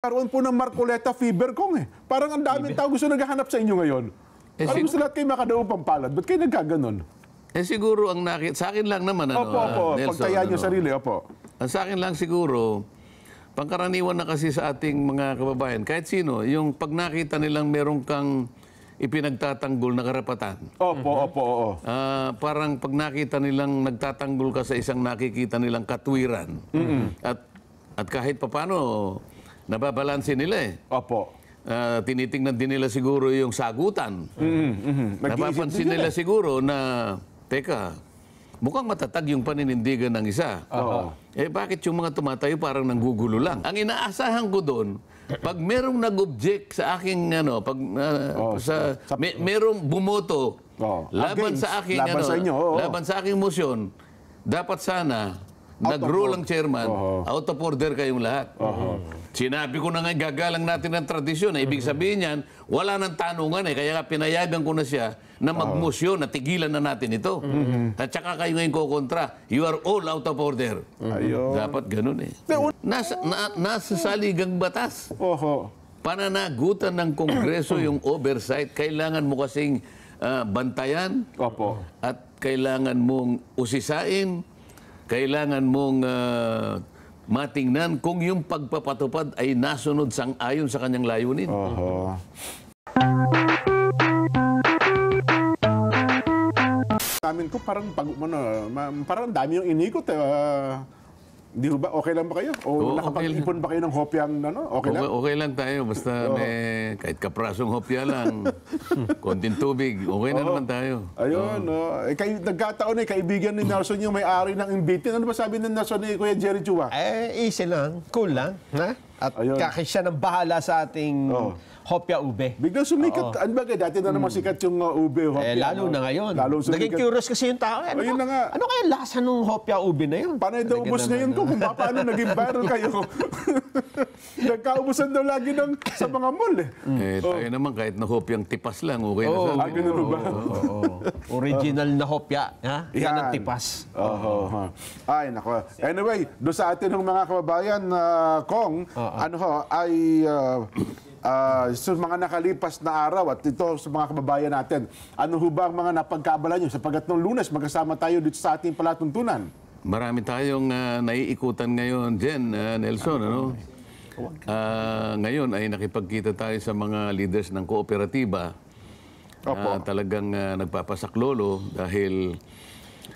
Karoon po ng Marcoleta fever kong eh. Parang ang daming tao gusto naghahanap sa inyo ngayon. Parang gusto lahat kayo makadaong pampalad. Ba't kayo nagkaganon? Siguro ang sa akin lang naman, Opo. Nelson, Pagtaya nyo sarili, opo. Sa akin lang siguro, pangkaraniwan na kasi sa ating mga kababayan, kahit sino, yung pag nakita nilang meron kang ipinagtatanggol na karapatan. Opo. Parang pag nakita nilang nagtatanggol ka sa isang nakikita nilang katwiran. At kahit papano, nababalansin nila eh. Opo. Tinitingnan din nila siguro yung sagutan. Napapansin nila siguro na, teka, mukhang matatag yung paninindigan ng isa. Bakit yung mga tumatayo parang nanggugulo lang? Ang inaasahan ko doon, pag merong nag-object sa aking, merong bumoto laban sa aking, laban sa aking motion, dapat sana nag-rule ang chairman, out of order kayong lahat. Sinabi ko na nga, gagalang natin ang tradisyon. Ibig sabihin yan, wala nang tanungan eh. Kaya pinayagan ko na siya na mag-motion, na tigilan na natin ito. At saka kayo ngayon kukontra. You are all out of order. Dapat ganun eh. Nasa saligang batas. Pananagutan ng Kongreso yung oversight. Kailangan mo kasing bantayan. At kailangan mong usisain. Kailangan mong matingnan kung yung pagpapatupad ay nasunod sang-ayon sa kanyang layunin. Namin ko parang dami yung inikot. Di ba? Okay lang ba kayo? O nakapag-ipon ba kayo ng hopyang okay lang? Okay lang tayo. Basta may kahit kaprasong hopya lang, konting tubig, okay na naman tayo. Ayun, nagkataon kaibigan ni Nelson yung may-ari ng Imbitin. Ano ba sabi ni Nelson ni Kuya Jerry Chua? Easy lang. Cool lang. Ha? At kakisya ng bahala sa ating hopya ube. Biglang sumikat. Ano ba dati na naman sikat yung ube hopya? Lalo na ngayon. Naging curious kasi yung tao. Ayun na nga. Ano kaya lasa ng hopya ube na yun? Panay daw ubos ngayon ko kung paano naging viral kayo. Nagkaubusan daw lagi sa mga mall eh. Tayo naman kahit na hopyang tipas lang, okay na sa atin. Ganun ba? Original na hopya. Yan ang tipas. Ay, nako. Anyway, doon sa atin ng mga kababayan, Kong, sa mga nakalipas na araw at ito sa mga kababayan natin, ano ho ba ang mga napagkaabala nyo sapagat nung Lunes magkasama tayo dito sa ating palatuntunan? Marami tayong naiikutan ngayon, Jen, Nelson, ngayon ay nakipagkita tayo sa mga leaders ng kooperatiba. Talagang nagpapasaklolo dahil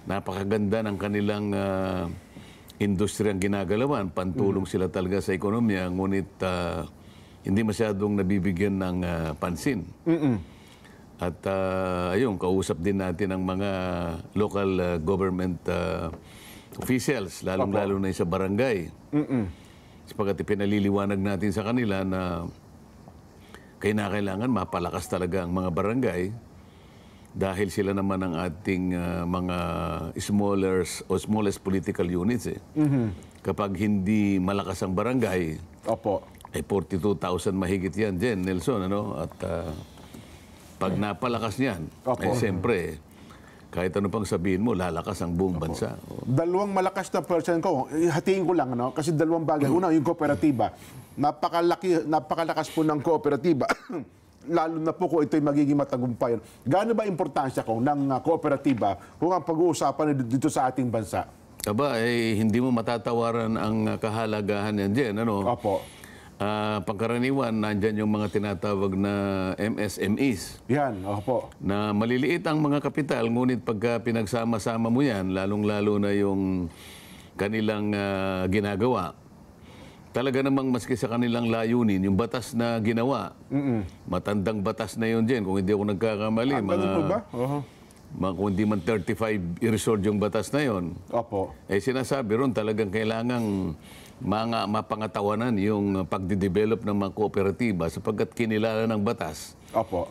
napakaganda ng kanilang industriyang ginagalawan. Pantulong sila talaga sa ekonomiya, ngunit hindi masyadong nabibigyan ng pansin. At ayun, kausap din natin ang mga local government officials, lalong-lalo na sa barangay. Sapagat ipinaliliwanag natin sa kanila na kailangan mapalakas talaga ang mga barangay dahil sila naman ang ating mga smallest political units. Kapag hindi malakas ang barangay, ay 42,000 mahigit yan, Jen, Nelson, At pag napalakas niyan, ay siyempre, kahit ano pang sabihin mo, lalakas ang buong bansa. Dalawang malakas na person ko, hatiin ko lang, kasi dalawang bagay. Una, yung kooperatiba. Napakalakas po ng kooperatiba. Lalo na po kung ito'y magiging matagumpayan. Gaano ba importansya ko ng kooperatiba kung ang pag-uusapan dito sa ating bansa? Hindi mo matatawaran ang kahalagahan yan, Jen, pangkaraniwan, nandyan yung mga tinatawag na MSMEs. Yan, na maliliit ang mga kapital, ngunit pagka pinagsama-sama mo yan, lalong-lalo na yung kanilang ginagawa, talaga namang maski sa kanilang layunin, yung batas na ginawa, matandang batas na yun dyan, kung hindi ako nagkakamali. Kung hindi man 35 years old yung batas na yun. Sinasabi ron talagang kailangang mapangatawanan yung pagdidevelop ng mga kooperatiba sapagkat kinilala ng batas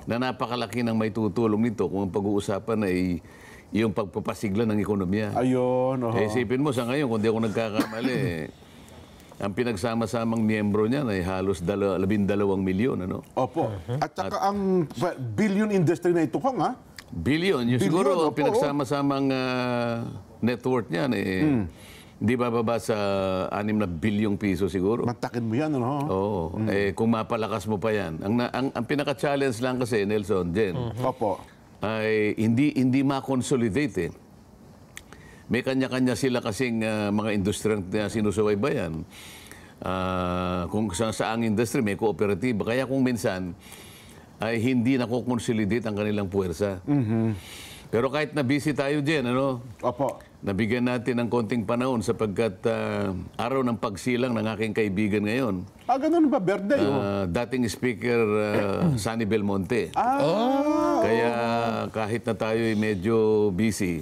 na napakalaki ng may tutulong nito kung ang pag-uusapan ay yung pagpapasigla ng ekonomiya. Isipin mo sa ngayon, kung di ako nagkakamali, ang pinagsama-samang miyembro niyan ay halos 12 milyon. At saka ang billion industry na ito, Kong, Billion, siguro pinagsama-samang net worth niyan Hindi bababa sa 6 na bilyong piso siguro. Mantakin mo yan, ano? Oo. Kung mapalakas mo pa yan. Ang pinaka-challenge lang kasi, Nelson, Jen, Opo. ay hindi ma-consolidate. May kanya-kanya sila kasing mga industriyang sinusubaybayan. Kung saang industry, may kooperatiba. Kaya kung minsan, ay hindi nako-consolidate ang kanilang puwersa. Pero kahit na busy tayo dyan, Opo. nabigyan natin ng konting panahon sapagkat araw ng pagsilang ng aking kaibigan ngayon. Ganun ba? Birthday, Dating Speaker Sunny Belmonte. Kaya kahit na tayo medyo busy,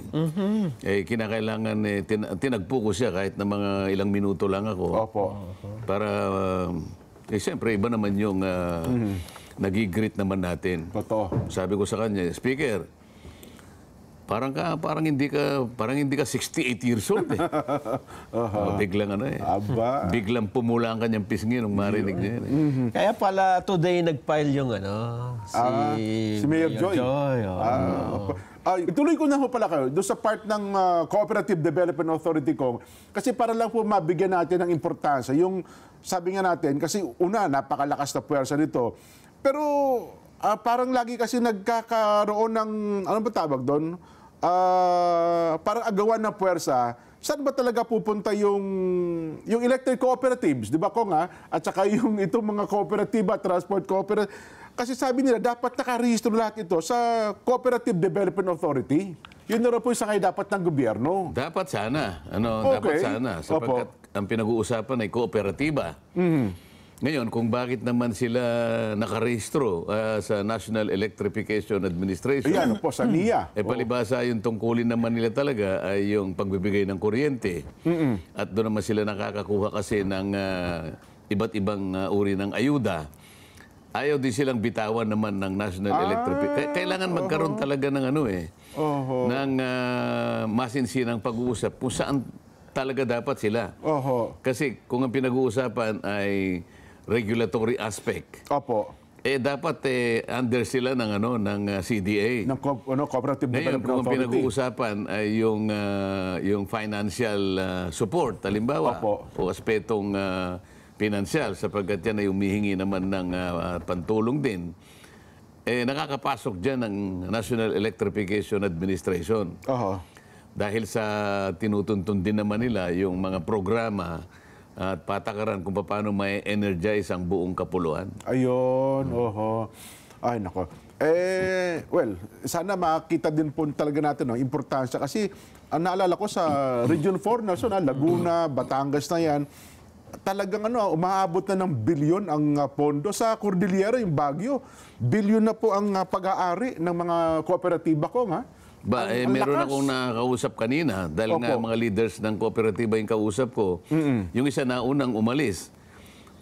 kinakailangan tinagpo ko siya kahit na mga ilang minuto lang ako. Opo. Para, siyempre, iba naman yung nagigreet naman natin. Totoo. Sabi ko sa kanya, Speaker, parang hindi ka 68 years old eh. Biglang Aba. biglang pumula ang kanyang pisngi nung marinig niya yun. Kaya pala today nag-file yung Si Mayor Joy. Ituloy ko na ho pala kayo doon sa part ng Cooperative Development Authority ko. Kasi para lang po mabigyan natin ng importansya. Yung sabi nga natin, kasi una, napakalakas na puwersa nito. Pero parang lagi kasi nagkakaroon ng, ano ba tawag doon? Parang agawan ng puwersa. Saan ba talaga pupunta yung electric cooperatives, di ba ko nga? At saka yung itong mga kooperatiba, transport cooperative. Kasi sabi nila, dapat nakarehistro lahat ito sa Cooperative Development Authority. Yun na rin po yung sakay dapat ng gobyerno. Dapat sana. Okay. Dapat sana. Sapagkat ang pinag-uusapan ay kooperatiba. Ngayon, kung bakit naman sila nakarehistro sa National Electrification Administration. Ayan po, sa NIA. Palibasa yung tungkulin naman nila talaga ay yung pagbibigay ng kuryente. At doon naman sila nakakakuha kasi ng iba't ibang uri ng ayuda. Ayaw din silang bitawan naman ng National Electrification. Kailangan magkaroon talaga ng ng masinsinang pag-uusap kung saan talaga dapat sila. Kasi kung ang pinag-uusapan ay regulatory aspect. Opo. Dapat under sila ng CDA. Ng Cooperative Ngayon, Development kung ang Authority. pinag-uusapan ay yung financial support, halimbawa, o aspetong pinansyal, sapagkat yan ay humihingi naman ng pantulong din, nakakapasok dyan ng National Electrification Administration. Dahil sa tinutuntun din naman nila yung mga programa at patakaran kung paano may energize ang buong kapuluan. Ayun, Ay, nako. Well, sana makita din po talaga natin ang importansya. Kasi ang naalala ko sa Region 4 National, Laguna, Batangas na yan, talagang umaabot na ng bilyon ang pondo. Sa Cordillera, yung Baguio, bilyon na po ang pag-aari ng mga kooperatiba ko, meron akong nakausap kanina dahil nga mga leaders ng kooperatiba yung kausap ko. Yung isa na unang umalis.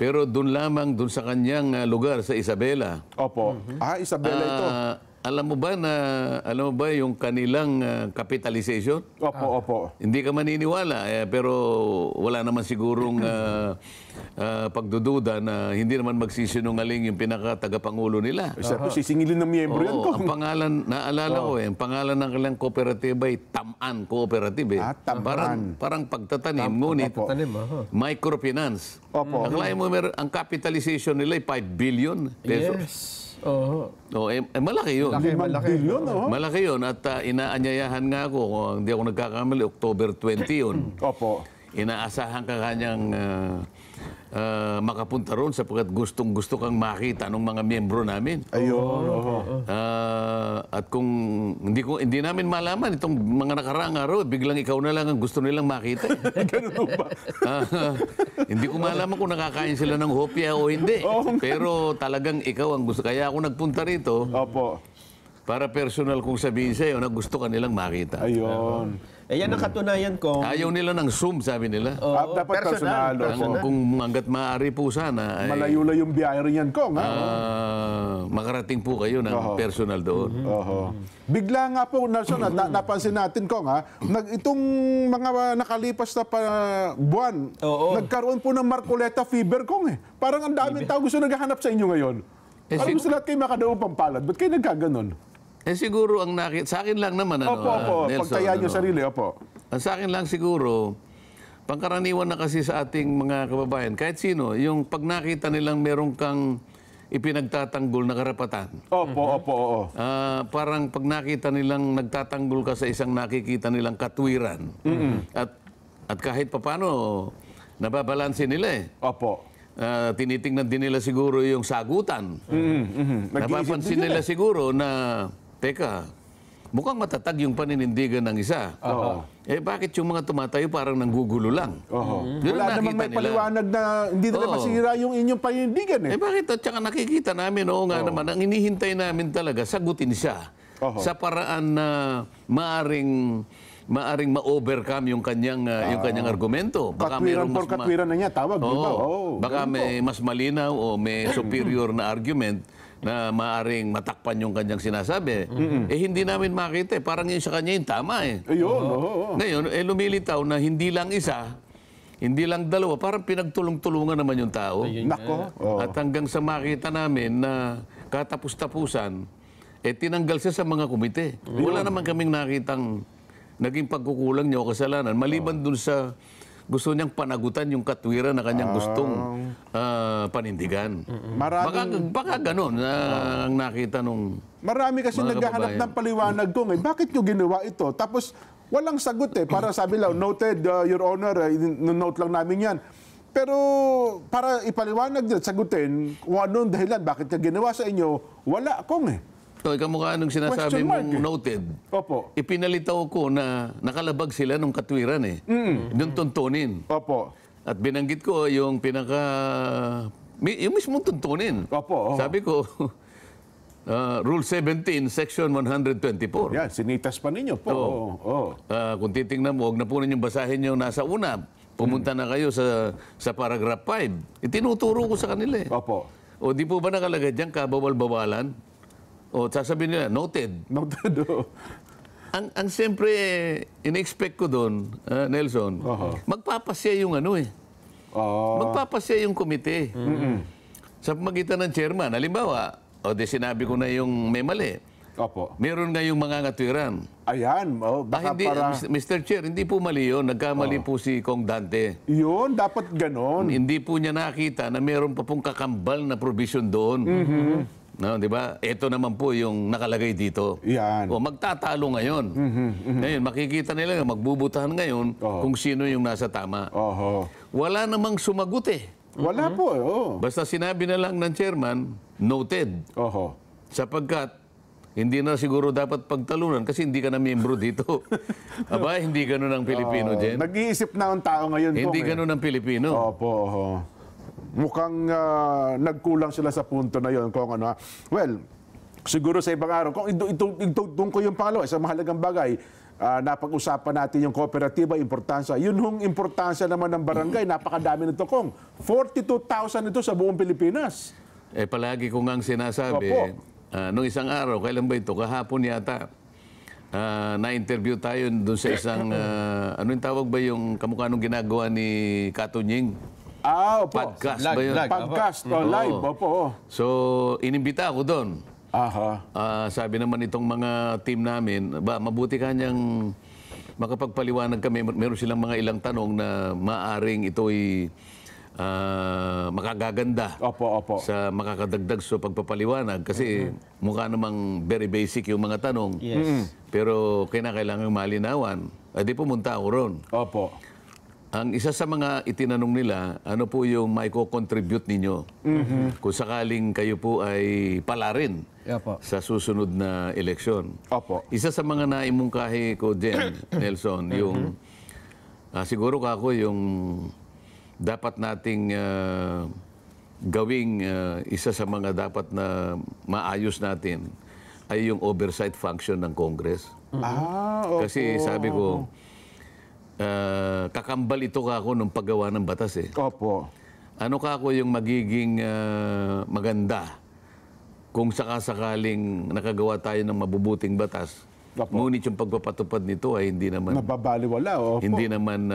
Pero doon sa kanyang lugar sa Isabela. Isabela ito. Alam mo ba yung kanilang capitalization? Opo. Hindi ka maniniwala, pero wala naman sigurong pagdududa na hindi naman magsisinungaling yung pinaka-tagapangulo nila. Sisingilin ng miyembro yan ko. Ang pangalan, naalala ko ang pangalan ng kanilang kooperatiba ay Taman Cooperative. Taman. Parang pagtatanim, ngunit microfinance. Akalain mo, ang capitalization nila ay 5 billion pesos. Yes. Malaki yun. Malaki bilyon, Malaki yun. At inaanyayahan nga ako, hindi ako nagkakamali, October 20 yun. Inaasahan ka kanyang makapunta roon sapagkat gustong-gusto kang makita ng mga miyembro namin. At kung hindi namin malaman itong mga nakaraang araw, biglang ikaw na lang ang gusto nilang makita. Ganun ba? Hindi ko malaman kung nakakain sila ng hopya o hindi. Pero talagang ikaw ang gusto. Kaya ako nagpunta rito para personal kong sabihin sa'yo na gusto ka nilang makita. Ayun. Yan ang katunayan ko. Ayaw nila ng Zoom, sabi nila. Dapat personal. Kung hanggat maaari po sana. Malayo-layo yung biyahe rin yan, Kong. Makarating po kayo ng personal doon. Bigla nga po, Nelson, napansin natin, Kong, itong mga nakalipas na buwan, nagkaroon po ng Marcoleta fever, Kong. Parang ang daming tao gusto naghahanap sa inyo ngayon. Parang gusto lahat kayo makadaong pampalad. Ba't kayo nagkaganon? Siguro ang sa akin lang naman, Nelson, pagtayaan nyo sarili, Sa akin lang siguro, pangkaraniwan na kasi sa ating mga kababayan, kahit sino, yung pag nakita nilang meron kang ipinagtatanggol na karapatan. Opo. Parang pag nakita nilang nagtatanggol ka sa isang nakikita nilang katwiran. At kahit papano, nababalansin nila eh. Opo. Tinitingnan din nila siguro yung sagutan. Napapansin nila siguro na, teka, mukhang matatag yung paninindigan ng isa. Bakit yung mga tumatayo parang nanggugulo lang? Yun Wala namang may paliwanag na hindi nila masira yung inyong paninindigan eh. Bakit? At saka nakikita namin, naman, ang inihintay namin talaga, sagutin siya. Sa paraan na maaring ma-overcome yung kanyang argumento. Katwiran por katwiran na niya, tawag, di ba? Baka may mas malinaw o may superior na argument na maaring matakpan yung kanyang sinasabi. Hindi namin makita. Parang yun sa kanya yung tama eh. Ngayon, lumilitaw na hindi lang isa, hindi lang dalawa, parang pinagtulong-tulungan naman yung tao. Nako. At hanggang sa makita namin na katapus-tapusan, tinanggal siya sa mga komite. Wala naman kaming nakitang naging pagkukulang niya o kasalanan. Maliban dun sa gusto niyang panagutan yung katwiran na kanyang gustong panindigan. Baka ganun ang nakita nung marami kasi naghahanap ng paliwanag kung bakit nyo ginawa ito? Tapos walang sagot eh. Para sabi lang, noted, Your Honor, note lang namin yan. Pero para ipaliwanag din, sagutin kung anong dahilan, bakit niya ginawa sa inyo, wala akong eh. So, kamukha nung sinasabi mong noted. Opo. Ipinalitaw ko na nakalabag sila nung katwiran eh. Doon tuntunin. Opo. At binanggit ko yung yung mismong tuntunin. Opo. Sabi ko, Rule 17, Section 124. Yan, sinitas pa ninyo po. Kung titingnan mo, huwag na po ninyong basahin yung nasa una. Pumunta na kayo sa paragraph 5. Itinuturo ko sa kanila eh. Opo. O di po ba nakalagay dyan, kabawal-bawalan? O sasabihin nila, noted. Noted, Ang siyempre, in-expect ko doon, Nelson, magpapasya yung magpapasya yung komite. Sa pamagitan ng chairman, halimbawa, sinabi ko na yung may mali. Opo. Meron nga yung mga katwiran. Ayan. Baka Mr. Chair, hindi po mali yun. Nagkamali po si Kong Dante. Yun, dapat ganon. Hindi po niya nakita na meron pa pong kakambal na provision doon. No, di ba? Ito naman po yung nakalagay dito. Yan. O magtatalo ngayon. Ngayon, makikita nila, magbubutahan ngayon kung sino yung nasa tama. Wala namang sumagot eh. Wala po. Basta sinabi na lang ng chairman, noted. Sapagkat, hindi na siguro dapat pagtalunan kasi hindi ka na miyembro dito. Aba, hindi ganun ang Pilipino, Jen. Nag-iisip na ang tao ngayon. Hindi ganun ang Pilipino. Opo. Mukhang nagkulang sila sa punto na yon kung ano. Well, siguro sa ibang araw, kung doon ko yung pangalawa, sa mahalagang bagay, napag-usapan natin yung kooperatiba, importansya. Yun hong importansya naman ng barangay, napakadami nito kong. 42,000 ito sa buong Pilipinas. Palagi ko ngang sinasabi, nung isang araw, kailan ba ito? Kahapon yata, na-interview tayo doon sa isang, ano yung tawag ba yung kamukha nung ginagawa ni Katunying? Opo. Podcast ba yun? Podcast, live, opo. So, inimbita ako doon. Sabi naman itong mga team namin, mabuti kanyang makapagpaliwanag kami. Meron silang mga ilang tanong na maaring ito'y makagaganda sa makakadagdag sa pagpapaliwanag. Kasi mukha namang very basic yung mga tanong. Pero kailangan malinawan. Di pumunta ako ron. Opo. Ang isa sa mga itinanong nila, ano po yung may co-contribute ninyo kung sakaling kayo po ay palarin sa susunod na eleksyon. Isa sa mga naimungkahi ko, Jen, Nelson, yung siguro kako yung dapat nating gawing isa sa mga dapat na maayos natin ay yung oversight function ng Congress. Kasi sabi ko, kakambal ito kako nung paggawa ng batas eh. Ano kako yung magiging maganda kung sakasakaling nakagawa tayo ng mabubuting batas. Ngunit yung pagpapatupad nito ay hindi naman nababaliwala. Hindi naman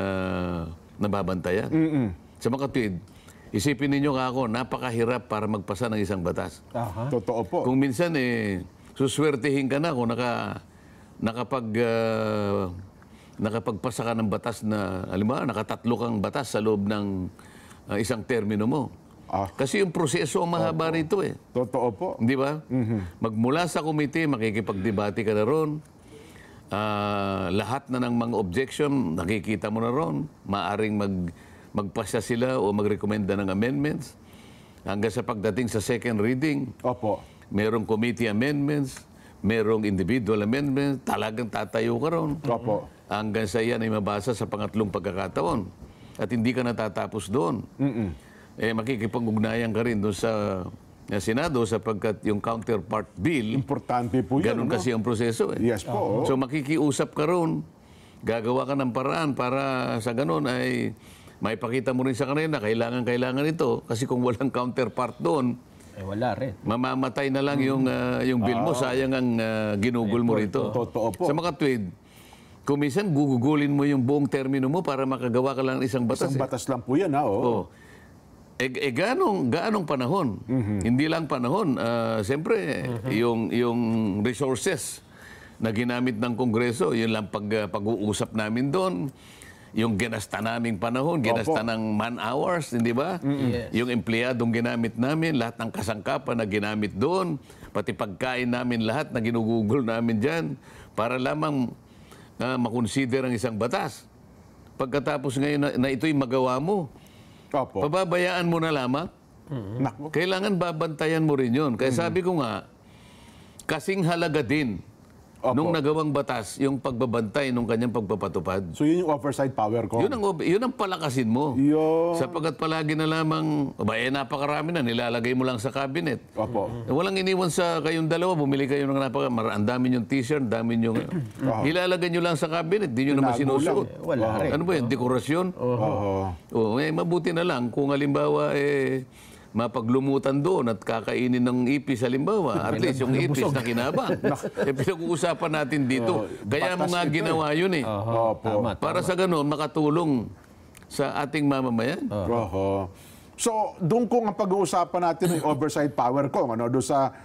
nababantayan. Sa mga katwid, isipin ninyo kako, napakahirap para magpasa ng isang batas. Totoo po. Kung minsan suswertehin ka na kung nakapagpasa ka ng batas na, halimbawa, nakatatlo kang batas sa loob ng isang termino mo. Kasi yung proseso ang mahaba rito eh. Totoo po. Di ba? Magmula sa komite, makikipagdebate ka na ron. Lahat na ng mga objection, nakikita mo na ron. Maaring magpasya sila o magrekomenda ng amendments. Hanggang sa pagdating sa second reading, Opo. merong committee amendments, merong individual amendments, talagang tatayo ka ron. Opo. Hanggang sa iyan ay mabasa sa pangatlong pagkakataon. At hindi ka natatapos doon. Makikipag-ugnayan ka rin doon sa Senado sapagkat yung counterpart bill, Importante po yan. ganun kasi ang proseso eh. Yes po. So makikiusap ka ron, gagawa ka ng paraan para sa ganun ay maipakita mo rin sa kanila, kailangan ito. Kasi kung walang counterpart doon, wala rin. mamamatay na lang yung bill mo. Sayang ang ginugol mo rito. Totoo po. Sa mga tweed, kung minsan gugugulin mo yung buong termino mo para makagawa ka lang ng isang batas. Isang batas lang po yan, ha? Oo. Ganong panahon? Hindi lang panahon. Siyempre, yung resources na ginamit ng Kongreso, yun lang pag-uusap namin doon. Yung ginasta naming panahon, ginasta ng man-hours, hindi ba? Yes. Yung empleyadong ginamit namin, lahat ng kasangkapan na ginamit doon, pati pagkain namin lahat na ginugugol namin dyan, para lamang makonsider ang isang batas. Pagkatapos ngayon na ito'y magawa mo, Opo. pababayaan mo na lamang. Nako. Kailangan babantayan mo rin yun. Kaya sabi ko nga, kasing halaga din nung nagawang batas yung pagbabantay nung kanyang pagpapatupad. So yun yung oversight power ko. Yun ang palakasin mo. Yun. Sapagkat palagi na lamang, napakarami na, nilalagay mo lang sa cabinet. Opo. Walang iniwan sa kayong dalawa, bumili kayo ng ang dami yung t-shirt, dami yung... Ilalagay nyo lang sa cabinet, di nyo naman sinusuot. Wala rin. Ano ba yun? Dekorasyon? Mabuti na lang kung halimbawa mapaglumutan doon at kakainin ng ipis halimbawa. At least yung ipis na kinabang. Pinag-uusapan natin dito. Kaya mo nga ginawa yun eh. Opo. Para sa ganun, makatulong sa ating mamamayan. Oho. So, doon kung ang pag-uusapan natin yung oversight power ko, doon sa...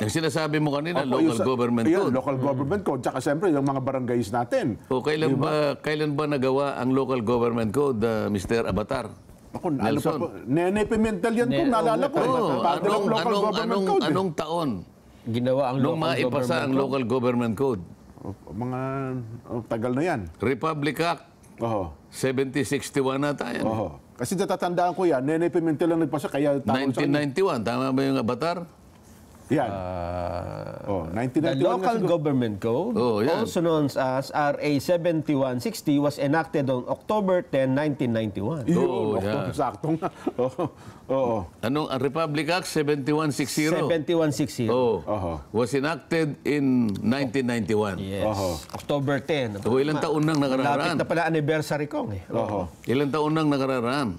Yung sinasabi mo kanina, Opo, local government code. Local government code. Tsaka siyempre, yung mga barangays natin. O kailan ba nagawa ang local government code, Mr. Avatar? Ako, ano pa po? Nene Pimentel yan po, naalala ko. Anong taon Ginawa ang nung local maipasa government ang local government code? Mga tagal na yan. Republic Act Oho. 7061 na tayo. Oho. Kasi natatandaan ko yan, Nene Pimentel lang nagpasa, kaya... 1991, tama ba yung Avatar? Yan. 1991 The Local nga siguro. Government Code, yan. also known as RA 7160, was enacted on October 10, 1991. Yun, yan. sakto nga. Oo. Anong ang Republic Act 7160? 7160. Was enacted in 1991. Yes. Oho. October 10. So, ilang taon nang Lapit nakararaan? na pala anniversary ko. Oho. Ilang taon nang nakararaan?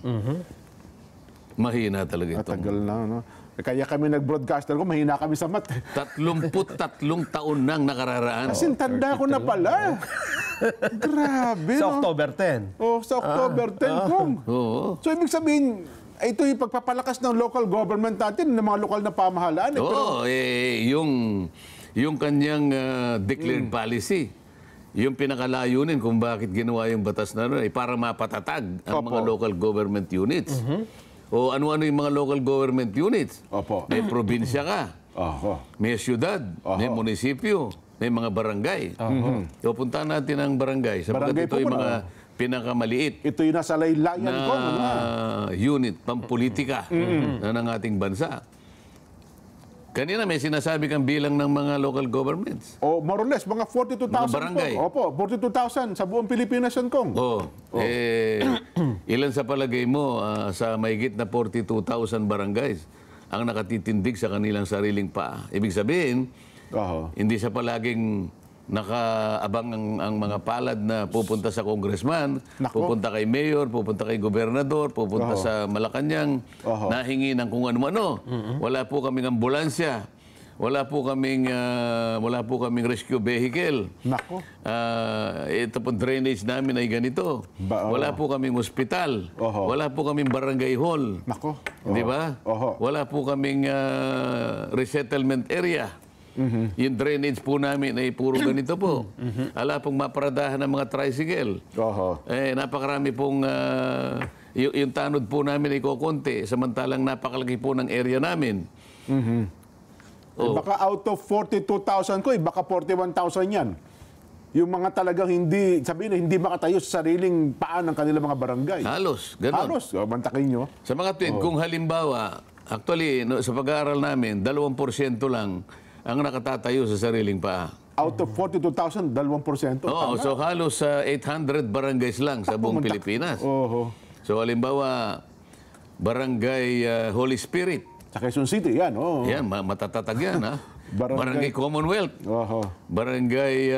Mahina talaga ito. Tagal na, no? Kaya kami nag-broadcaster ko, mahina kami sa mat. 33 taon nang nakararaan. Kasi tanda ko na pala. Grabe, Sa no? October 10. Sa October 10 kong. Oo. So, ibig sabihin, ito yung pagpapalakas ng local government natin, ng mga lokal na pamahalaan. Oo, yung kanyang declared policy, yung pinakalayunin kung bakit ginawa yung batas na ay para mapatatag ang mga local government units. O ano-ano yung mga local government units. Opo. May probinsya ka, Oho. may syudad, may munisipyo, may mga barangay. So puntahan natin ang barangay. Barangay Sapagkat ito po yung muna. mga pinakamaliit Ito yung nasa laylayan na ko. unit, pampolitika na ng ating bansa. Kanina may sinasabi kang bilang ng mga local governments. O more or less, mga 42,000 Mga barangay. po. Opo, 42,000 sa buong Pilipinas yan, Kong. Ilan sa palagay mo sa mahigit na 42,000 barangays ang nakatitindig sa kanilang sariling paa? Ibig sabihin, Oho. hindi sa palaging nakaabang ang mga palad na pupunta sa congressman, Nako. pupunta kay mayor, pupunta kay gobernador, pupunta sa Malacanang, nahingi ng kung ano-ano. Wala po kaming ambulansya, wala po kaming rescue vehicle. Nako. Ito po drainage namin ay ganito. Wala po kaming ospital. Wala po kaming barangay hall. Nako. Di ba? Wala po kaming resettlement area. Yung drainage po namin ay puro ganito po. Ala pong maparadahan ng mga tricycle. Oho. Napakarami pong, yung tanod po namin ay kukunti, samantalang napakalaki po ng area namin. Baka out of 42,000 ko, baka 41,000 yan. Yung mga talagang hindi, sabihin na hindi makatayo sa sariling paan ng kanilang mga barangay. Halos, ganun. Halos, bantakin nyo. Sa mga tweet, kung halimbawa, actually, sa pag-aaral namin, 2% lang ang nakatatayo sa sariling paa. Out of 42,000, 2%. Oo, so halos 800 barangays lang sa buong Pilipinas. Oho. So halimbawa, Barangay Holy Spirit. Sa Quezon City, yan. Oh. Yan, matatatag yan, ha? Barangay Commonwealth. Oho. Barangay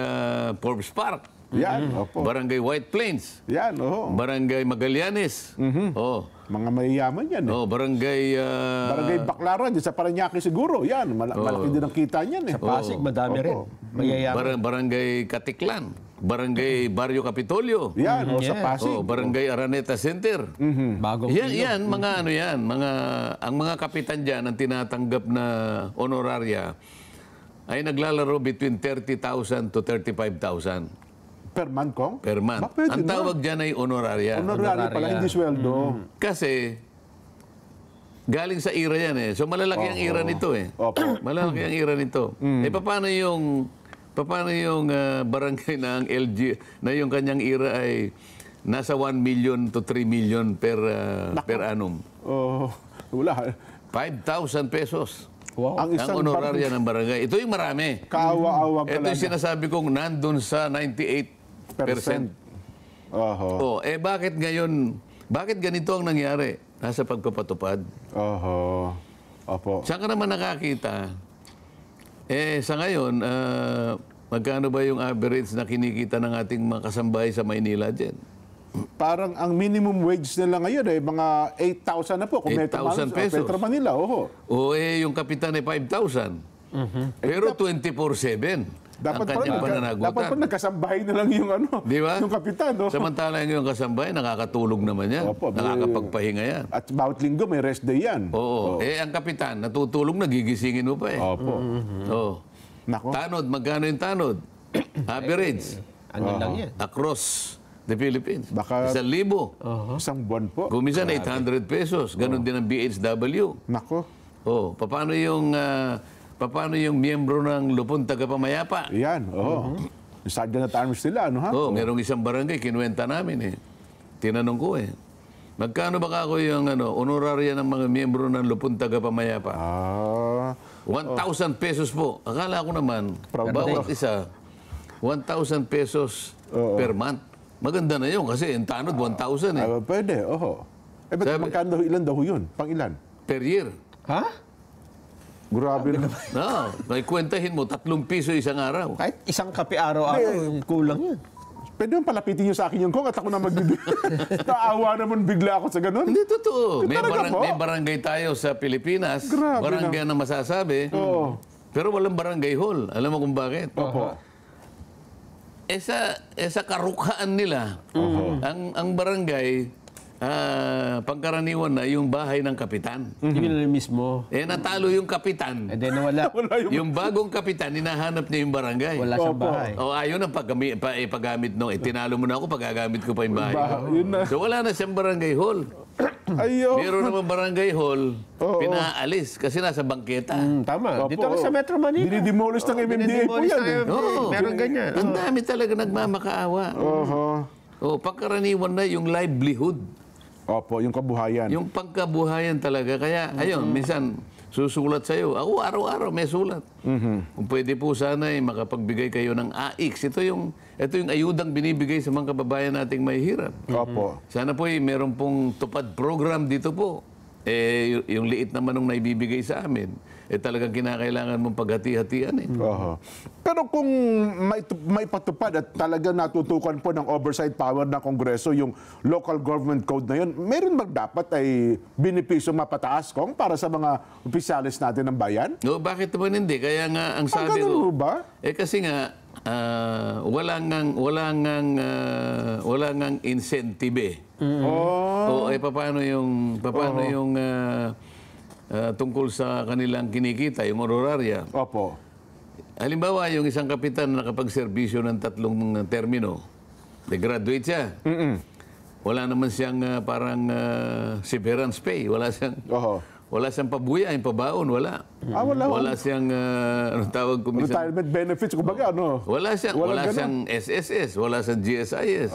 Forbes Park. Yan, opo. Barangay White Plains. Yan, oho. Barangay Magallanes. Oh. Mga mayayaman yan. Oh, Barangay Barangay Baclaran, dyan sa Parañaque siguro. Yan, malaki din ang kita niyan. Sa Pasig, madami rin. Mayayaman. Barangay Katiklan. Barangay Barrio Capitolio. Yan, sa Pasig. Oh, Barangay Araneta Center. Bagong Yan, mga ano yan, ang mga kapitan diyan ang tinatanggap na honoraria ay naglalaro between 30,000 to 35,000 Per month, Kong? per month. Pwede Ang na. tawag diyan ay honoraria. Honorary pala, hindi sweldo. Kasi galing sa ira yan eh. So malalaki ang ira nito eh. Opo. Malalaki ang ira nito. Paano yung barangay na ang LG na yung kanyang ira ay nasa 1 million to 3 million per annum. Oh, wala. 5,000 pesos. Wow. Ang Ang isang honoraria ng barangay. Ito yung marami. kaawa-awa Ito pala. yung sinasabi kong nandun sa 98%. Oho. Bakit ngayon, bakit ganito ang nangyari? Nasa pagpapatupad. Oho. Opo. Saan ka naman nakakita? Sa ngayon, magkano ba yung average na kinikita ng ating mga kasambahay sa Maynila dyan? Parang ang minimum wage nila ngayon mga 8,000 na po. Kung 8,000 pesos. Metro Manila, oho. Yung kapitan ay 5,000. Pero 24/7 ang kanyang dapat pananagutan. pa nagkasambahay na lang yung Di ba? yung kapitan. No? Samantala yung kasambahay, nakakatulog naman yan. Opo, Nakakapagpahinga yan. At bawat linggo may rest day yan. Oo. Ang kapitan, natutulog, nagigisingin mo pa eh. Opo. Oo. Nako. Tanod, magkano yung tanod? Average. Ano lang yan? Across the Philippines. Baka- 1,000. Isang buwan po. Kung minsan 800 pesos. Ganon din ang BHW. Nako. Paano yung miyembro ng Lupon Tagapamayapa? Yan, oho. Sergeant at Arms nila, ano ha? Merong isang barangay, kinuwenta namin eh. Tinanong ko eh. Magkano ba ako yung honoraria ng mga miyembro ng Lupon Tagapamayapa? 1,000 pesos po. Akala ko naman, bawat isa, 1,000 pesos per month. Maganda na yun kasi yung tanod 1,000 eh. Pwede, oho. Ba't magkano ilan daw yun? Pang ilan? Per year. Ha? Grabe na. No, may kwentahin mo, 3 piso isang araw. Kahit isang kape araw-araw, yung kulang yan. Pwede yung palapitin nyo sa akin yung Kong at ako na magbibigay. Naawa naman bigla ako sa ganun. Hindi, totoo. Talaga po? May barangay tayo sa Pilipinas. Grabe Barangay na masasabi. Oo. Pero walang barangay hall. Alam mo kung bakit? Opo. Sa karukhaan nila, ang barangay, pangkaraniwan na yung bahay ng kapitan. Yun na mismo. Natalo yung kapitan. And then nawala. Yung bagong kapitan, hinahanap niya yung barangay. Wala siyang bahay. Ayaw na paggamit nung, tinalo mo na ako, paggagamit ko pa yung bahay ko. Yun na. So wala na siyang barangay hall. Ayo. Meron naman barangay hall, pinaalis kasi nasa bangketa. Tama. Dito lang sa Metro Manila. Dinidemolish ng MMDA po yan. Meron ganyan. Ang dami talaga nagmamakaawa. Pagkaraniwan na yung livelihood. Opo, yung kabuhayan. Yung pagkabuhayan talaga. Kaya, ayun, minsan, susulat sa'yo. Ako, araw-araw may sulat. Kung pwede po sana makapagbigay kayo ng AIX. Ito yung ayudang binibigay sa mga kababayan nating may hirap. Opo. Sana po meron pong tupad program dito po. Yung liit naman nung naibibigay sa amin, talagang kinakailangan mong paghati-hatian eh. Oho. Pero kung may patupad at talagang natutukan po ng oversight power ng Kongreso yung local government code na yun, meron ba dapat ay benepisyo mapataas kong para sa mga opisyalis natin ng bayan? No, bakit naman hindi? Kaya nga ang sabi ganun ko, ba? kasi nga wala ngang incentive eh. Paano yung tungkol sa kanilang kinikita, yung honoraria? Opo. halimbawa, yung isang kapitan na nakapagserbisyo ng 3 termino, graduate siya. Wala naman siyang parang severance pay. Wala siyang pabuya, yung pabaon, wala. Wala siyang, anong tawag ko minsan? Retirement benefits, kumbaga, ano? Wala siyang SSS, wala siyang GSIS.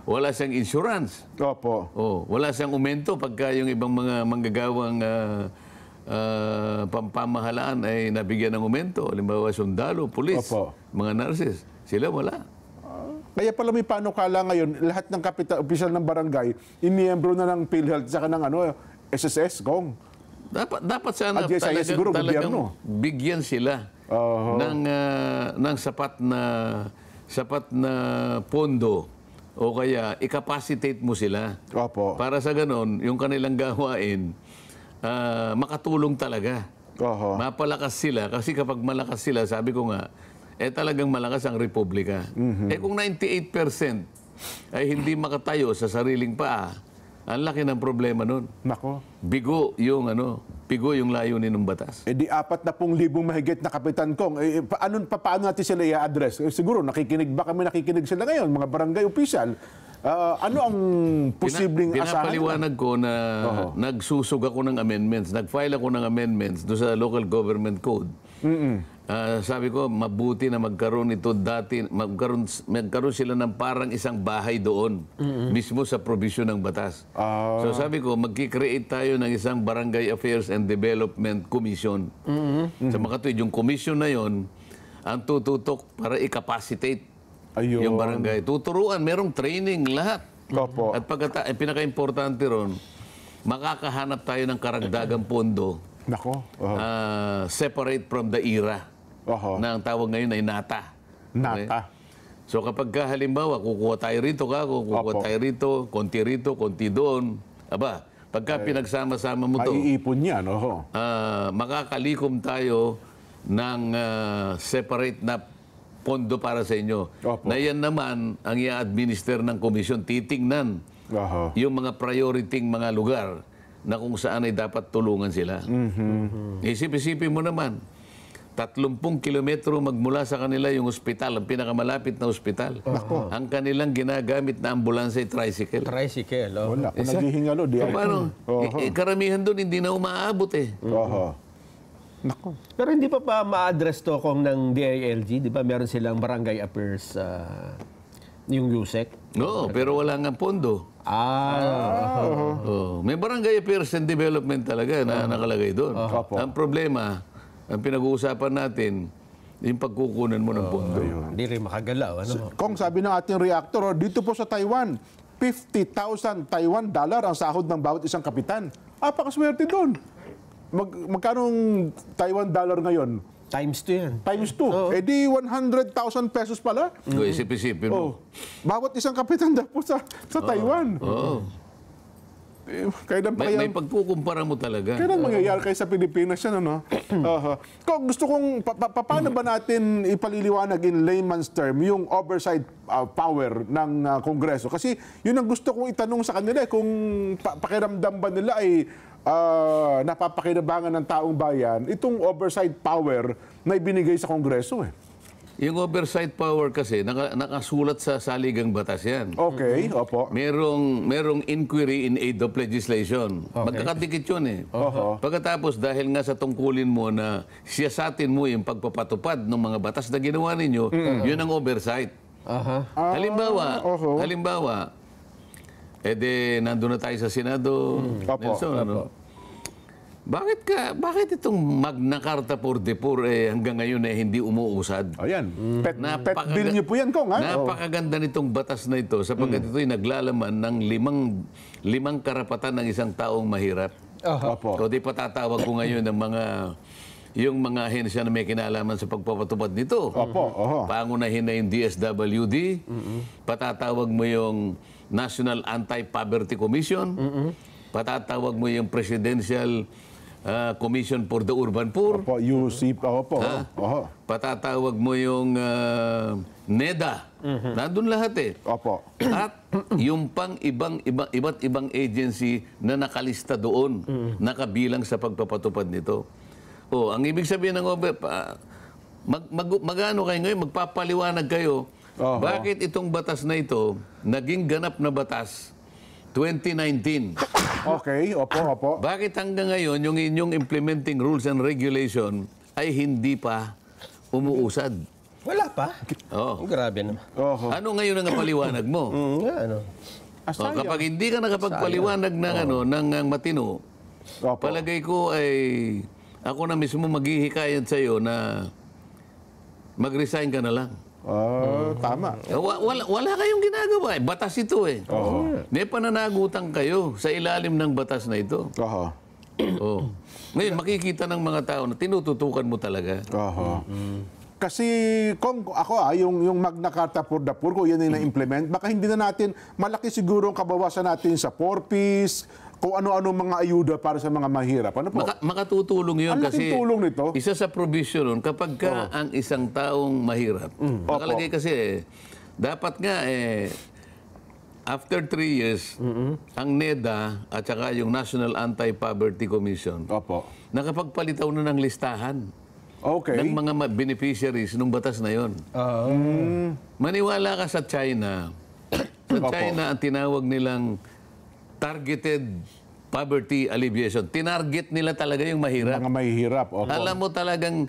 Wala siyang insurance. Opo. Wala siyang umento pagka yung ibang mga manggagawang pamahalaan ay nabigyan ng umento. Halimbawa, sundalo, pulis, mga nurses. Sila wala. Kaya pala may panukala ngayon, lahat ng opisyal ng barangay, iniyembro na ng PhilHealth saka ng SSS, Kong. Dapat sana siguro, talagang bigyan sila ng sapat na pondo o kaya i-capacitate mo sila. Para sa ganon, yung kanilang gawain, makatulong talaga. Mapalakas sila. Kasi kapag malakas sila, sabi ko nga, talagang malakas ang Republika. Kung 98% ay hindi makatayo sa sariling paa, ang laki ng problema nun. Nako. Bigo yung layunin ng batas. Di 40,000 mahigit na kapitan, Kong. Paano natin sila i-address? Siguro nakikinig sila ngayon, mga barangay official. Ano ang posibleng asahan? Pinapaliwanag ko na nagsusug ako ng amendments, nag-file ako ng amendments doon sa Local Government Code. Sabi ko, mabuti na magkaroon sila ng parang isang bahay doon, mismo sa provision ng batas. So sabi ko, magkikreate tayo ng isang Barangay Affairs and Development Commission. Sa makatuwid, yung commission na yon ang tututok para i-capacitate yung barangay. Tuturuan, merong training, lahat. At pinaka-importante ron, makakahanap tayo ng karagdagang pondo. Separate from the IRA. Na ang tawag ngayon ay NATA. So kapag halimbawa, kukuha tayo rito, konti doon, pagka pinagsama-sama mo to, maiipon yan, makakalikom tayo ng separate na pondo para sa inyo. Na yan naman ang i-administer ng komisyon, titingnan yung mga priority mga lugar na kung saan ay dapat tulungan sila. Isip-isipin mo naman, 30 kilometro magmula sa kanila yung ospital, ang pinakamalapit na ospital. Ang kanilang ginagamit na ambulansya ay tricycle. Wala, kung naghihingalo, paano? Karamihan doon hindi na umaabot Pero hindi pa ma-address to kung ng DILG, di ba? Meron silang barangay affairs, yung USEC. Oo, pero wala nga pondo. May barangay affairs and development talaga na nakalagay doon. Ang problema, ang pinag-uusapan natin, yung pagkukunan mo ng pondo. Hindi rin makagalaw. Kung sabi ng ating reactor, dito po sa Taiwan, 50,000 Taiwan dollar ang sahod ng bawat isang kapitan. Pakaswerte doon. Magkano Taiwan dollar ngayon? Times 2 yan. Times 2. Di 100,000 pesos pala. Isip-isipin mo. Bawat isang kapitan daw po sa Taiwan. May pagkukumpara mo talaga. Kailan mangyayari kayo sa Pilipinas yan, ano? Kung gusto kong, paano ba natin ipaliliwanag in layman's term yung oversight power ng Kongreso? Kasi yun ang gusto kong itanong sa kanila, kung pakiramdam ba nila ay napapakinabangan ng taong bayan itong oversight power na ibinigay sa Kongreso. Yung oversight power kasi, nakasulat sa saligang batas yan. Okay, opo. Merong inquiry in aid of legislation. Magkakadikit yun Pagkatapos, dahil nga sa tungkulin mo na siyasatin mo yung pagpapatupad ng mga batas na ginawa ninyo, yun ang oversight. Halimbawa, nandun na tayo sa Senado, Nelson, Bakit itong Magna Carta for the Poor hanggang ngayon hindi umuusad? Ayan. Pet bill niyo po yan, Kong. Napakaganda nitong batas na ito sapagkat ito'y naglalaman ng limang karapatan ng isang taong mahirap. O di patatawag ko ngayon ng yung mga ahensya na may kinalaman sa pagpapatupad nito. Pangunahin na yung DSWD, patatawag mo yung National Anti-Poverty Commission, patatawag mo yung Presidential Commission for the Urban Poor. UC, patatawag mo yung NEDA. Nandun lahat At yung iba't ibang agency na nakalista doon, nakabilang sa pagpapatupad nito. Ang ibig sabihin ng magano kayo ngayon, magpapaliwanag kayo, bakit itong batas na ito, naging ganap na batas, 2019. Okay, opo. Bakit hanggang ngayon, yung inyong implementing rules and regulation ay hindi pa umuusad? Wala pa. Oh. Grabe naman. Ano ngayon ang paliwanag mo? Ano? Kapag hindi ka nakapagpaliwanag ng ng matino, palagay ko ay ako na mismo maghihikayat sa iyo na mag-resign ka na lang. Tama. Wala kayong ginagawa. Batas ito eh. May pananagutan kayo sa ilalim ng batas na ito. Ngayon, makikita ng mga tao na tinututukan mo talaga. Kasi kung ako yung Magna Carta for the Poor, kung yan ay na-implement, baka hindi na natin, malaki siguro ang kabawasan natin sa 4Ps, kung ano-ano mga ayuda para sa mga mahirap. Ano po? Makatutulong yun Ang kasi laking tulong nito. isa sa provision nun, kapag ka ang isang taong mahirap, nakalagay kasi dapat nga after 3 years, ang NEDA at saka yung National Anti-Poverty Commission, nakapagpalitaw na ng listahan ng mga beneficiaries ng batas na yon. Maniwala ka sa China. Sa China, ang tinawag nilang targeted poverty alleviation. Tinarget nila talaga yung mahirap. Mga mahihirap. Alam mo talagang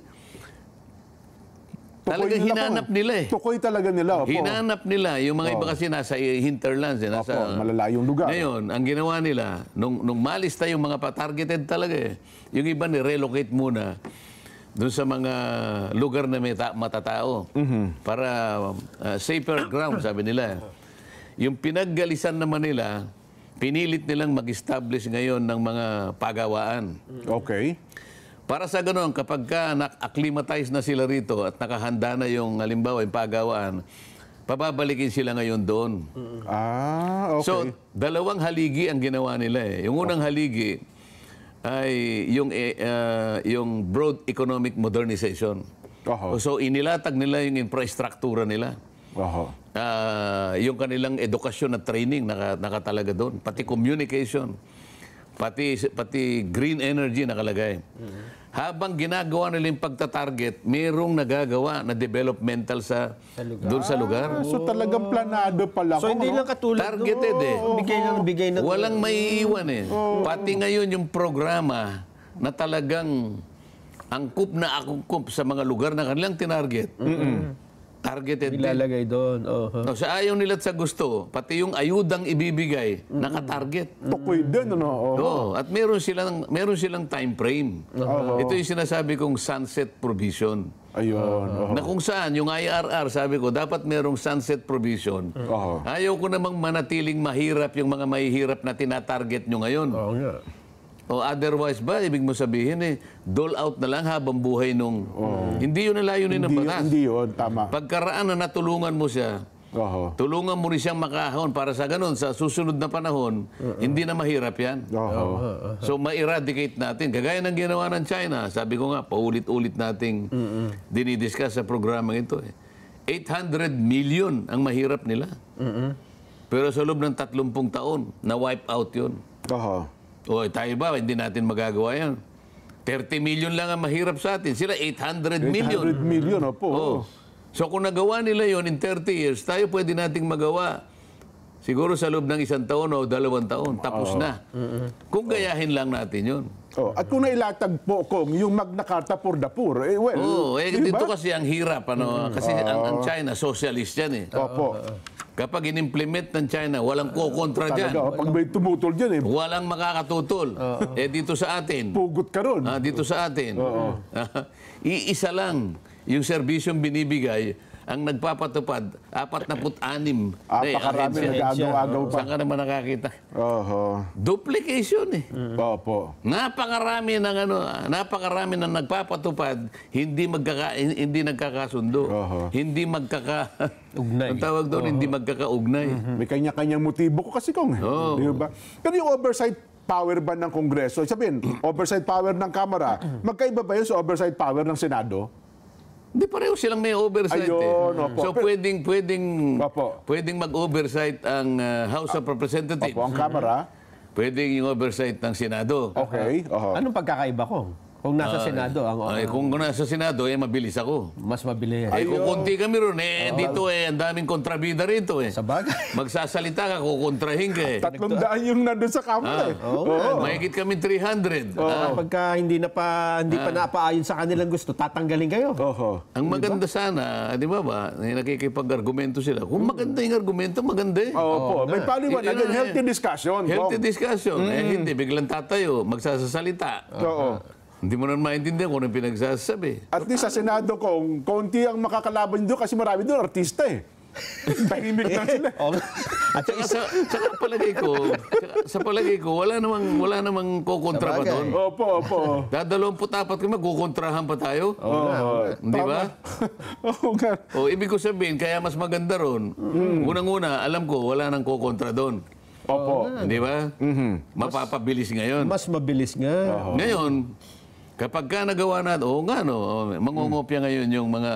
hinanap nila eh. Tukoy talaga nila. Hinanap nila. Yung mga iba kasi nasa hinterlands. Nasa malalayong lugar. Ngayon, ang ginawa nila, nung malista yung mga targeted talaga eh, yung iba ni-relocate muna doon sa mga lugar na may matatao para safer ground, sabi nila. Yung pinaggalisan naman nila, pinilit nilang mag-establish ngayon ng mga pagawaan. Para sa ganoon, kapag ka na-acclimatize na sila rito at nakahanda na yung, halimbawa, yung pagawaan, pababalikin sila ngayon doon. So, dalawang haligi ang ginawa nila eh. Yung unang haligi ay yung broad economic modernization. So, inilatag nila yung infrastruktura nila. Yung kanilang edukasyon at training nakatalaga doon. Pati communication. Pati green energy nakalagay. Habang ginagawa nila yung pagtatarget, mayroong nagagawa na developmental doon sa lugar. So talagang planado pala. So hindi lang katulad targeted eh. Bigay ng walang maiiwan eh. Pati ngayon yung programa na talagang angkup na angkup sa mga lugar na kanilang tinarget. Targeted din. Ilalagay doon. Sa ayaw nila at sa gusto, pati yung ayudang ibibigay, nakatarget. Tukoy din, ano? At meron silang time frame. Ito yung sinasabi kong sunset provision. Ayun. Na kung saan, yung IRR, sabi ko, dapat merong sunset provision. Ayaw ko namang manatiling mahirap yung mga mahihirap na tinatarget nyo ngayon. O otherwise ba, ibig mo sabihin dole out na lang habang buhay nung... Hindi yun ang layunin ng batas. Hindi yun, tama. Pagkaraan na natulungan mo siya, tulungan mo rin siyang makahon para sa ganun, sa susunod na panahon, hindi na mahirap yan. So, ma-eradicate natin. Kagaya ng ginawa ng China, sabi ko nga, paulit-ulit nating dinidiscuss sa programang ito. 800 million ang mahirap nila. Pero sa loob ng 30 taon, na-wipe out yun. Tayo ba, hindi natin magagawa yan. 30 million lang ang mahirap sa atin. Sila 800 million. 800 million, So kung nagawa nila yon in 30 years, tayo pwede nating magawa siguro sa loob ng 1 taon o 2 taon. Tapos na. Kung gayahin lang natin yun. At kung nailatag po kung yung Magna Carta for the Poor, dito kasi ang hirap. Kasi ang China, socialist yan eh. Kapag in-implement ng China, walang kukontra dyan. Pag may tumutol dyan walang makakatutol. Dito sa atin. Pugot ka ron. Dito sa atin. Iisa lang yung serbisyong binibigay ang nagpapatupad, 46 Napakarami nag-agaw-agaw pa. Saan ka naman nakakita? Duplication eh. Napakarami ng nagpapatupad, hindi nagkakasundo. Hindi ugnay. Ang tawag doon, hindi magkakaugnay. May kanya-kanyang motibo ko kasi kung. Di ba? Pero yung oversight power ba ng Kongreso, sabihin, oversight power ng Kamara, magkaiba ba yun sa oversight power ng Senado? Hindi, pareho silang may oversight. So, pwedeng mag-oversight ang House of Representatives. Ang Kamara. Pwedeng yung oversight ng Senado. Okay. Anong pagkakaiba ko? Kung nasa Senado, Kung nasa Senado, mabilis ako. mas mabili yan. Kung konti kami ron, dito ang daming kontrabida rito Sa bagay. Magsasalita ka, kukontrahin ka 300 yung nandun sa kamera eh. Mahigit kami 300. Pagka hindi pa napaayon sa kanilang gusto, tatanggalin kayo. Ang maganda sana, di ba nakikipag-argumento sila. Kung maganda yung argumento, maganda eh. Opo, may paliwanag. Healthy discussion. Healthy discussion. Hindi, biglang tatayo, magsasalita. Oo. Hindi mo na maintindihan kung ano yung pinagsasabi. At least sa Senado, kung konti ang makakalaban doon kasi marami doon artista eh. Tahimik na sila. At saka sa palagay ko, wala namang kukontra pa doon. Opo. Dadalawamput-apat kami, magkukontrahan pa tayo. Di ba? Ibig ko sabihin, kaya mas maganda ron. Unang-una, alam ko, wala nang kukontra doon. Opo. Di ba? Mapapabilis ngayon. Mas mabilis nga. Ngayon, kapag ka nagawa natin, mangungopya ngayon yung mga,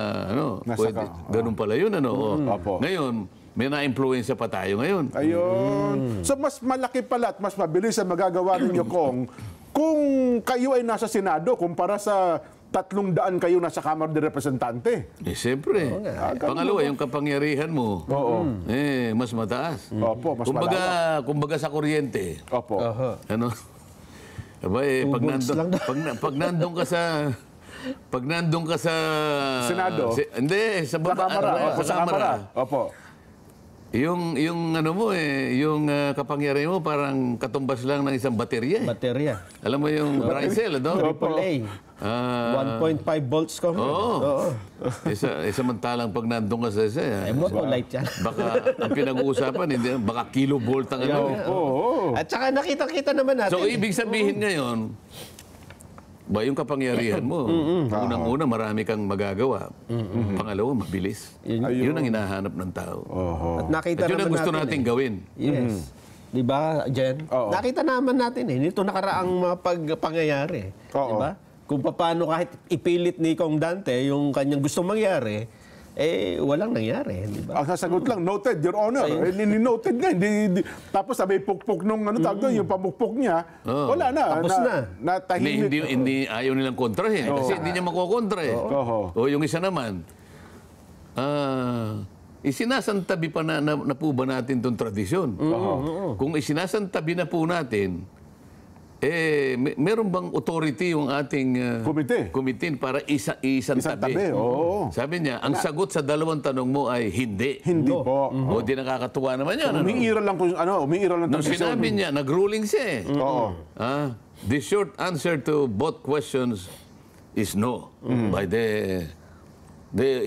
ganun pala yun, Ngayon, may na-influensya pa tayo ngayon. Ayun. So, mas malaki pala at mas mabilis ang magagawa ninyo kung kayo ay nasa Senado kumpara sa 300 kayo nasa Kamara de Representante. Siyempre. Pangalawa, yung kapangyarihan mo, mas mataas. Opo, mas kumbaga sa kuryente. Opo. Aba pag nandun ka sa Senado. Hindi, sa Kamara. Opo. Yung yung kapangyarihan mo parang katumbas lang ng isang baterya. Baterya. Alam mo yung brine cell, AAA. 1.5 volts ko. Oo. Samantalang pag nandun ka sa isa, light yan. baka ang pinag-uusapan, baka kilovolt ang At saka nakita-kita naman natin. So, ibig sabihin ngayon, yung kapangyarihan mo, unang-una marami kang magagawa. Pangalawa, mabilis. Yun ang hinahanap ng tao. At nakita yun naman ang gusto natin nating gawin. Yes. Di ba, Jen? Nakita naman natin nito nakaraang mga pangyayari. Di ba? Kung paano kahit ipilit ni Kong Dante yung kanyang gustong mangyari, walang nangyari, di ba? Ang sasagot lang, noted, Your Honor. Ni-noted nga. Tapos sabay pukpok nung yung pamukpok niya, wala na. Tapos na. Natahimik. Hindi ayaw nilang kontrahin. Kasi hindi niya makokontra eh. O yung isa naman, isinasantabi pa na po ba natin itong tradisyon? Kung isinasantabi na po natin, meron bang authority yung ating komite para isantabi? Sabi niya, ang sagot sa dalawang tanong mo ay hindi. Hindi po. O di nakakatuwa naman yan. Umiiral lang Nung sinabi niya, nag-ruling siya the short answer to both questions is no. By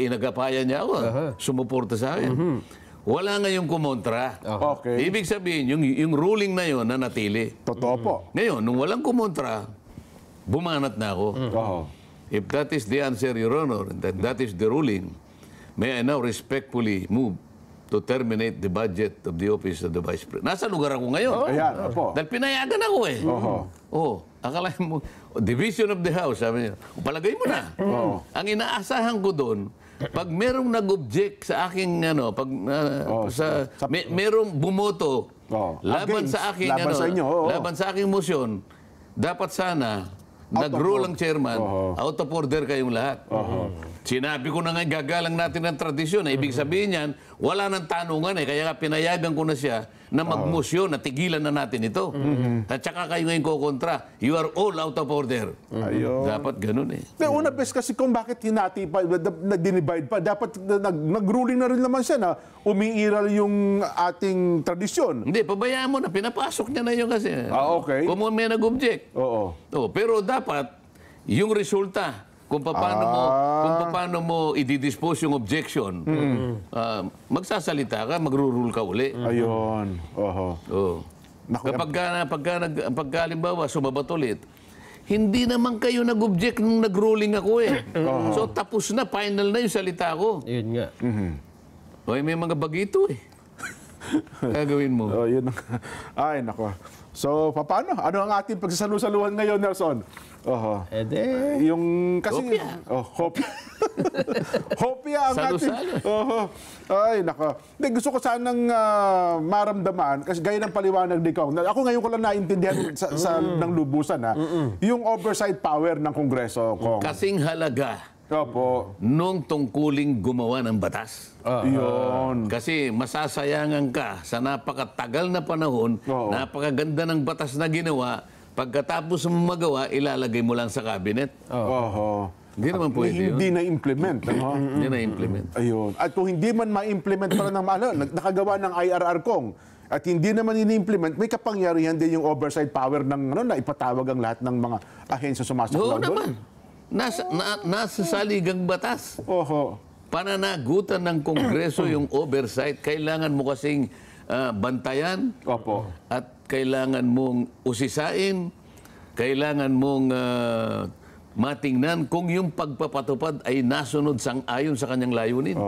inagapayan niya ako. Sumuporta sa akin. Wala ngayong kumontra. Okay. Ibig sabihin, yung ruling na yon na natili. Totoo po. Ngayon, nung walang kumontra, bumanat na ako. If that is the answer, Your Honor, and that is the ruling, may I now respectfully move to terminate the budget of the office of the Vice President. Nasa lugar ako ngayon. Ayan, opo. Dahil pinayagan ako eh. Akalain mo, Division of the House, sabi niya, palagay mo na. Ang inaasahan ko doon, pag merong nag-object sa aking merong bumoto laban sa aking laban sa aking motion, dapat sana nag-rule ang chairman, out of order kayong lahat. Sinabi ko na nga, gagalang natin ang tradisyon. Ibig sabihin yan, wala nang tanungan kaya nga pinayagan ko na siya na magmosyon, na tigilan na natin ito. At saka kayo ngayon kukontra. You are all out of order. Dapat ganun eh. Una bes kasi kung bakit hinati pa, nag-divide pa, dapat nag-ruling na rin naman siya na umiiral yung ating tradisyon. Hindi, pabayaan mo na. Pinapasok niya na yun kasi. Okay. Kung may nag-object. Pero dapat, yung resulta, kung paano mo i-dispose yung objection, magsasalita ka, magro-rule ka uli. Ayun. Kapag halimbawa, sumabat ulit, hindi naman kayo nag-object nung nag-ruling ako eh. So tapos na, final na yung salita ko. Yun nga. May mga bagito eh. Gagawin mo. Yun. Ay, nako. So, paano? Ano ang ating pagsasalu-saluhan ngayon, Nelson? Yung kasi... Kopya. Kopya. Hopya ang ating... Salo-salo. Ay, nako. Hindi, gusto ko sanang maramdaman, kasi gaya ng paliwanag ni Kong, ako ngayon ko lang naintindihan ng lubusan, yung oversight power ng Kongreso, Kong. Kasing halaga Opo. nung tungkuling gumawa ng batas. Yun. Kasi masasayangan ka sa napakatagal na panahon, napakaganda ng batas na ginawa, pagkatapos mo magawa, ilalagay mo lang sa cabinet. Hindi naman pwede yun. Hindi na-implement. Hindi na-implement. Ayun. At kung hindi man ma-implement para ng nakagawa ng IRR Kong, at hindi naman ini-implement, may kapangyarihan din yung oversight power ng na ipatawag ang lahat ng mga ahensya sumasaklaw. Oo naman. Nasa saligang batas. Pananagutan ng Kongreso yung oversight. Kailangan mo kasing bantayan. At kailangan mong usisain. Kailangan mong matingnan kung yung pagpapatupad ay nasunod sang-ayon sa kanyang layunin.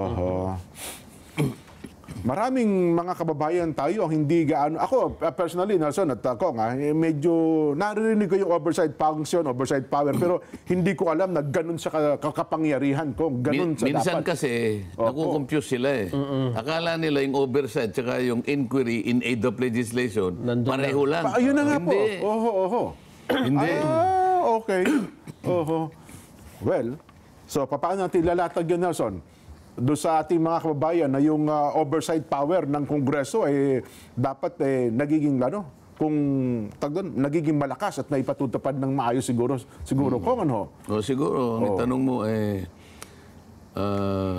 Maraming mga kababayan tayo ang hindi gaano... Ako, personally, Nelson at ako, medyo naririnig ko yung oversight function, oversight power, pero hindi ko alam na ganun sa kapangyarihan ko. Ganun sa Minsan dapat. kasi, nakukompuse sila eh. Akala nila yung oversight tsaka yung inquiry in aid of legislation, pareho lang. Ayun na nga po. Hindi. Okay. Well, so paano natin lalatag yun, Nelson? Doon sa ating mga kababayan na yung oversight power ng Kongreso ay dapat nagiging nagiging malakas at naipatutupad ng maayos siguro kung ano. Siguro, ang tanong mo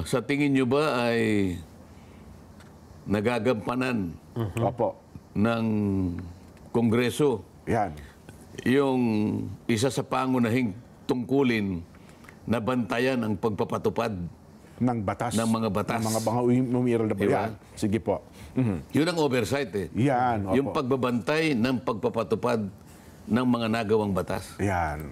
sa tingin nyo ba ay nagagampanan ng Kongreso yung isa sa pangunahing tungkulin na bantayan ang pagpapatupad ng batas. Ng mga batas. Ng mga umiiral na bayan. Sige po. Yun ang oversight eh. Yan. Yung pagbabantay ng pagpapatupad ng mga nagawang batas. Yan.